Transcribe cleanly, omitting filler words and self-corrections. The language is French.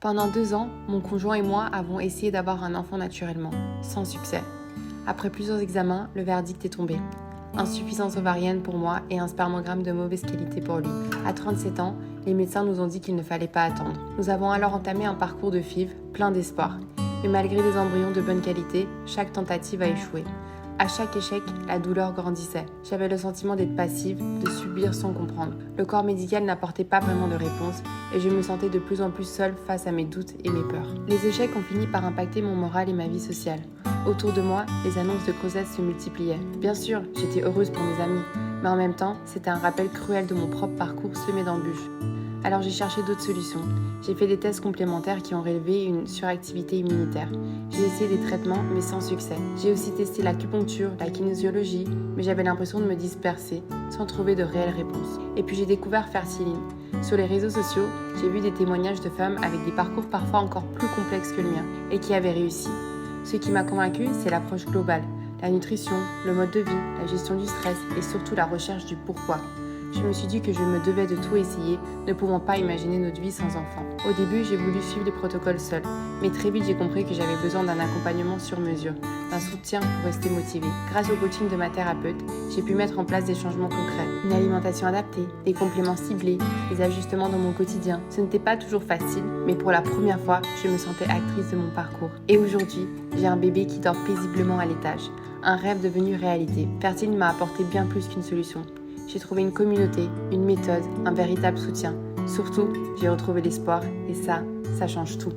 Pendant 2 ans, mon conjoint et moi avons essayé d'avoir un enfant naturellement, sans succès. Après plusieurs examens, le verdict est tombé. Insuffisance ovarienne pour moi et un spermogramme de mauvaise qualité pour lui. À 37 ans, les médecins nous ont dit qu'il ne fallait pas attendre. Nous avons alors entamé un parcours de FIV plein d'espoir. Mais malgré des embryons de bonne qualité, chaque tentative a échoué. À chaque échec, la douleur grandissait. J'avais le sentiment d'être passive, de subir sans comprendre. Le corps médical n'apportait pas vraiment de réponse et je me sentais de plus en plus seule face à mes doutes et mes peurs. Les échecs ont fini par impacter mon moral et ma vie sociale. Autour de moi, les annonces de grossesse se multipliaient. Bien sûr, j'étais heureuse pour mes amis, mais en même temps, c'était un rappel cruel de mon propre parcours semé d'embûches. Alors j'ai cherché d'autres solutions. J'ai fait des tests complémentaires qui ont révélé une suractivité immunitaire. J'ai essayé des traitements, mais sans succès. J'ai aussi testé l'acupuncture, la kinésiologie, mais j'avais l'impression de me disperser, sans trouver de réelles réponses. Et puis j'ai découvert Fertiline. Sur les réseaux sociaux, j'ai vu des témoignages de femmes avec des parcours parfois encore plus complexes que le mien, et qui avaient réussi. Ce qui m'a convaincue, c'est l'approche globale. La nutrition, le mode de vie, la gestion du stress et surtout la recherche du pourquoi. Je me suis dit que je me devais de tout essayer, ne pouvant pas imaginer notre vie sans enfant. Au début, j'ai voulu suivre les protocoles seule, mais très vite j'ai compris que j'avais besoin d'un accompagnement sur mesure, d'un soutien pour rester motivée. Grâce au coaching de ma thérapeute, j'ai pu mettre en place des changements concrets, une alimentation adaptée, des compléments ciblés, des ajustements dans mon quotidien. Ce n'était pas toujours facile, mais pour la première fois, je me sentais actrice de mon parcours. Et aujourd'hui, j'ai un bébé qui dort paisiblement à l'étage, un rêve devenu réalité. Fertile m'a apporté bien plus qu'une solution. J'ai trouvé une communauté, une méthode, un véritable soutien. Surtout, j'ai retrouvé l'espoir et ça change tout.